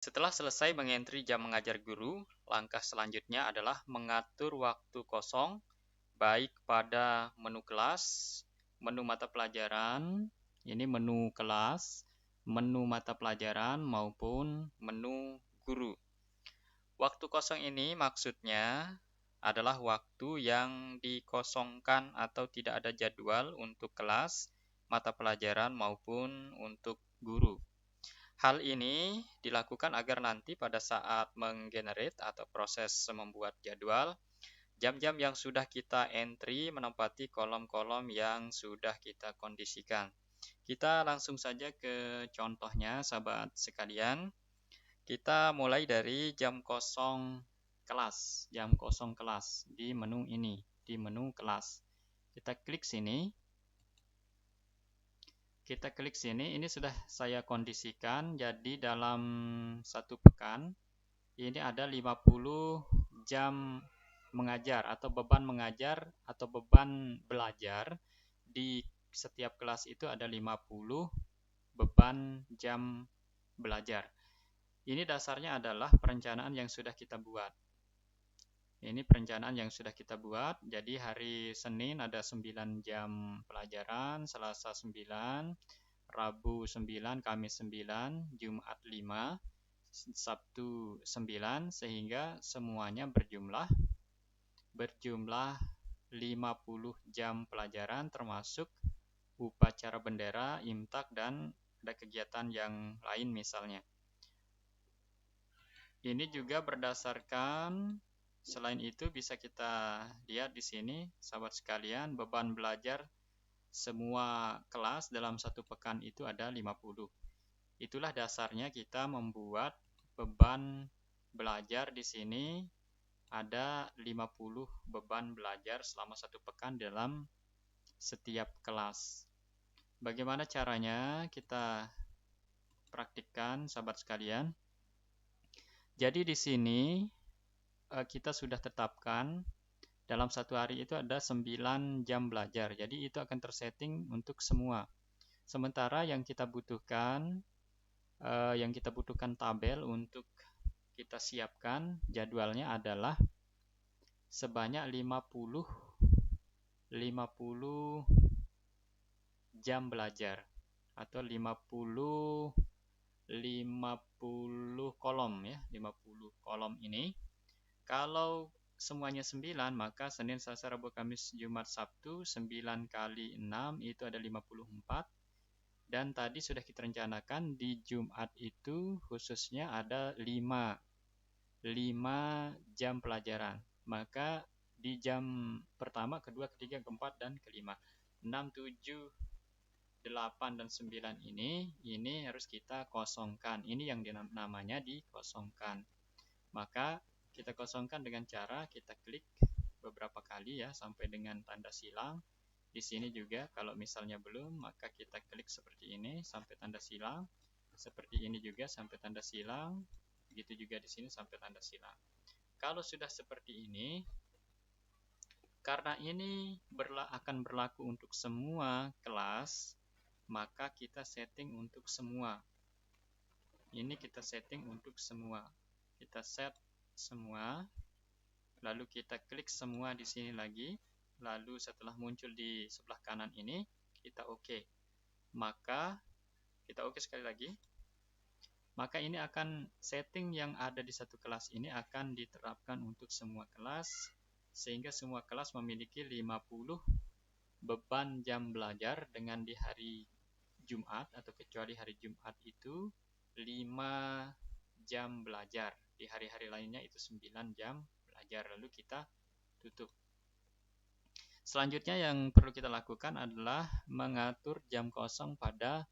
Setelah selesai mengentri jam mengajar guru, langkah selanjutnya adalah mengatur waktu kosong, baik pada menu kelas, menu mata pelajaran, ini menu kelas, menu mata pelajaran maupun menu guru. Waktu kosong ini maksudnya adalah waktu yang dikosongkan atau tidak ada jadwal untuk kelas, mata pelajaran maupun untuk guru. Hal ini dilakukan agar nanti pada saat menggenerate atau proses membuat jadwal, jam-jam yang sudah kita entry menempati kolom-kolom yang sudah kita kondisikan. Kita langsung saja ke contohnya, sahabat sekalian. Kita mulai dari jam kosong kelas, di menu ini, di menu kelas. Kita klik sini. Ini sudah saya kondisikan, jadi dalam satu pekan ini ada 50 jam mengajar atau beban mengajar atau beban belajar. Di setiap kelas itu ada 50 beban jam belajar. Ini dasarnya adalah perencanaan yang sudah kita buat. Ini perencanaan yang sudah kita buat. Jadi hari Senin ada 9 jam pelajaran, Selasa 9, Rabu 9, Kamis 9, Jumat 5, Sabtu 9, sehingga semuanya berjumlah 50 jam pelajaran, termasuk upacara bendera, imtak, dan ada kegiatan yang lain misalnya. Ini juga berdasarkan, selain itu bisa kita lihat di sini, sahabat sekalian, beban belajar semua kelas dalam satu pekan itu ada 50. Itulah dasarnya kita membuat beban belajar di sini ada 50 beban belajar selama satu pekan dalam setiap kelas. Bagaimana caranya kita praktikkan, sahabat sekalian? Jadi di sini kita sudah tetapkan dalam satu hari itu ada 9 jam belajar. Jadi itu akan tersetting untuk semua. Sementara yang kita butuhkan tabel untuk kita siapkan jadwalnya adalah sebanyak 50 jam belajar atau 50 kolom ya, 50 kolom ini. Kalau semuanya 9, maka Senin, Selasa, Rabu, Kamis, Jumat, Sabtu 9 kali 6 itu ada 54. Dan tadi sudah kita rencanakan di Jumat itu khususnya ada 5 jam pelajaran. Maka di jam pertama, kedua, ketiga, keempat, dan kelima, 6, 7, 8, dan 9 ini harus kita kosongkan. Ini yang namanya dikosongkan. Maka kita kosongkan dengan cara kita klik beberapa kali ya sampai dengan tanda silang. Di sini juga kalau misalnya belum, maka kita klik seperti ini sampai tanda silang. Seperti ini juga sampai tanda silang. Begitu juga di sini sampai tanda silang. Kalau sudah seperti ini, karena ini akan berlaku untuk semua kelas, maka kita setting untuk semua. Ini kita setting untuk semua. Kita set semua, lalu kita klik semua di sini lagi, lalu setelah muncul di sebelah kanan ini, kita OK. Maka kita OK sekali lagi. Maka ini akan setting yang ada di satu kelas ini akan diterapkan untuk semua kelas, sehingga semua kelas memiliki 50 beban jam belajar dengan di hari Jumat atau kecuali hari Jumat itu 5 jam belajar. Di hari-hari lainnya itu 9 jam belajar. Lalu kita tutup. Selanjutnya yang perlu kita lakukan adalah mengatur jam kosong pada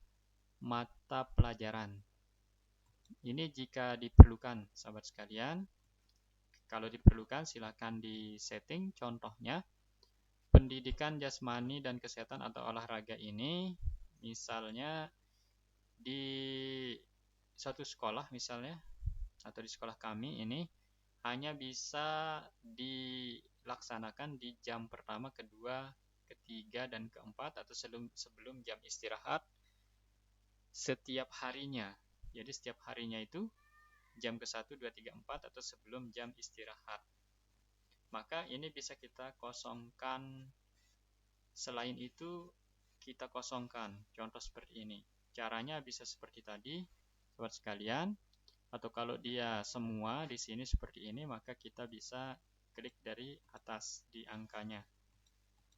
mata pelajaran. Ini jika diperlukan, sahabat sekalian. Kalau diperlukan silakan di setting. Contohnya pendidikan jasmani dan kesehatan atau olahraga ini, misalnya di satu sekolah misalnya, atau di sekolah kami ini hanya bisa dilaksanakan di jam pertama, kedua, ketiga, dan keempat atau sebelum jam istirahat setiap harinya. Jadi setiap harinya itu jam ke-1, 2, 3, 4 atau sebelum jam istirahat. Maka ini bisa kita kosongkan. Selain itu kita kosongkan. Contoh seperti ini. Caranya bisa seperti tadi, sobat sekalian. Atau kalau dia semua di sini seperti ini, maka kita bisa klik dari atas di angkanya.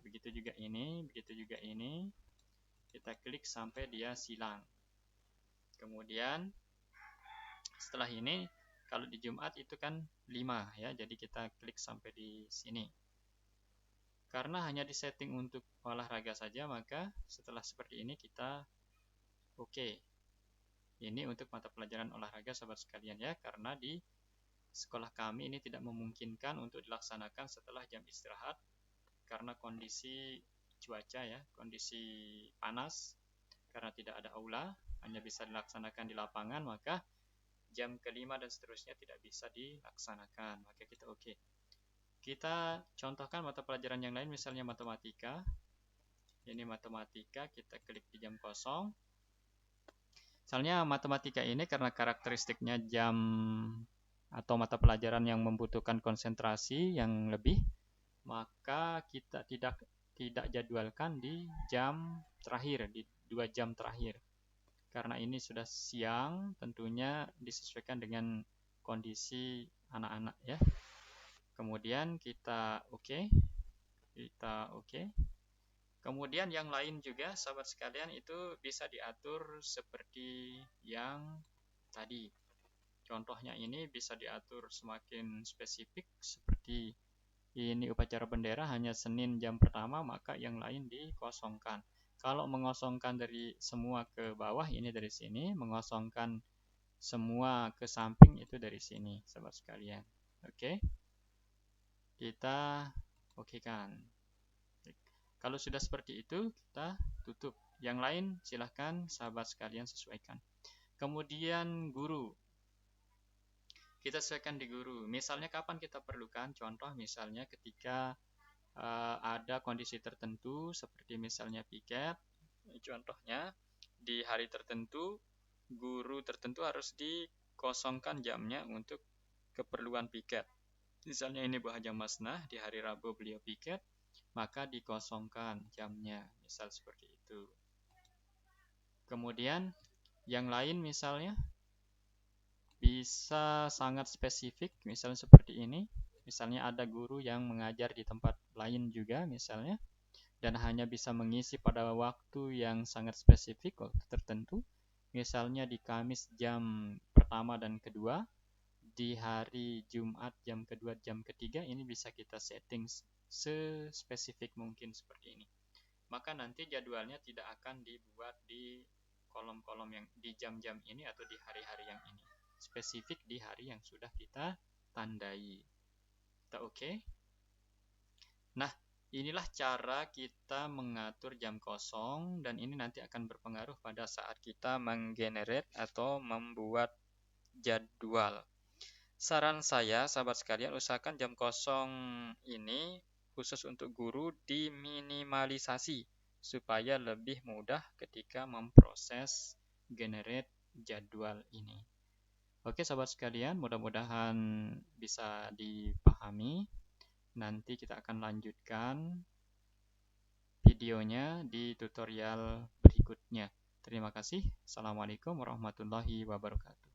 Begitu juga ini, begitu juga ini. Kita klik sampai dia silang. Kemudian setelah ini kalau di Jumat itu kan 5 ya. Jadi kita klik sampai di sini. Karena hanya disetting untuk olahraga saja, maka setelah seperti ini kita oke. Ini untuk mata pelajaran olahraga sobat sekalian ya, karena di sekolah kami ini tidak memungkinkan untuk dilaksanakan setelah jam istirahat karena kondisi cuaca ya, kondisi panas, karena tidak ada aula, hanya bisa dilaksanakan di lapangan, maka jam ke-5 dan seterusnya tidak bisa dilaksanakan. Maka kita oke. Kita contohkan mata pelajaran yang lain, misalnya matematika. Ini matematika, kita klik di jam kosong. Misalnya matematika ini karena karakteristiknya jam atau mata pelajaran yang membutuhkan konsentrasi yang lebih, maka kita tidak jadwalkan di jam terakhir, di 2 jam terakhir. Karena ini sudah siang, tentunya disesuaikan dengan kondisi anak-anak ya. Kemudian kita oke. Kemudian yang lain juga sahabat sekalian itu bisa diatur seperti yang tadi. Contohnya ini bisa diatur semakin spesifik, seperti ini upacara bendera hanya Senin jam pertama, maka yang lain dikosongkan. Kalau mengosongkan dari semua ke bawah, ini dari sini. Mengosongkan semua ke samping, itu dari sini sahabat sekalian. Oke. Kita oke kan. Kalau sudah seperti itu, kita tutup. Yang lain silahkan sahabat sekalian sesuaikan. Kemudian guru. Kita sesuaikan di guru. Misalnya kapan kita perlukan? Contoh misalnya ketika ada kondisi tertentu, seperti misalnya piket. Contohnya di hari tertentu, guru tertentu harus dikosongkan jamnya untuk keperluan piket. Misalnya ini Bu Hajah Masnah, di hari Rabu beliau piket, maka dikosongkan jamnya, misal seperti itu. Kemudian yang lain misalnya bisa sangat spesifik, misalnya seperti ini. Misalnya ada guru yang mengajar di tempat lain juga misalnya, dan hanya bisa mengisi pada waktu yang sangat spesifik, waktu tertentu. Misalnya di Kamis jam pertama dan kedua, di hari Jumat jam kedua, jam ketiga, ini bisa kita setting sespesifik mungkin seperti ini. Maka nanti jadwalnya tidak akan dibuat di kolom-kolom yang di jam-jam ini atau di hari-hari yang ini. Spesifik di hari yang sudah kita tandai. Kita oke? Nah, inilah cara kita mengatur jam kosong, dan ini nanti akan berpengaruh pada saat kita menggenerate atau membuat jadwal. Saran saya, sahabat sekalian, usahakan jam kosong ini khusus untuk guru diminimalisasi supaya lebih mudah ketika memproses generate jadwal ini. Oke sahabat sekalian, mudah-mudahan bisa dipahami. Nanti kita akan lanjutkan videonya di tutorial berikutnya. Terima kasih. Assalamualaikum warahmatullahi wabarakatuh.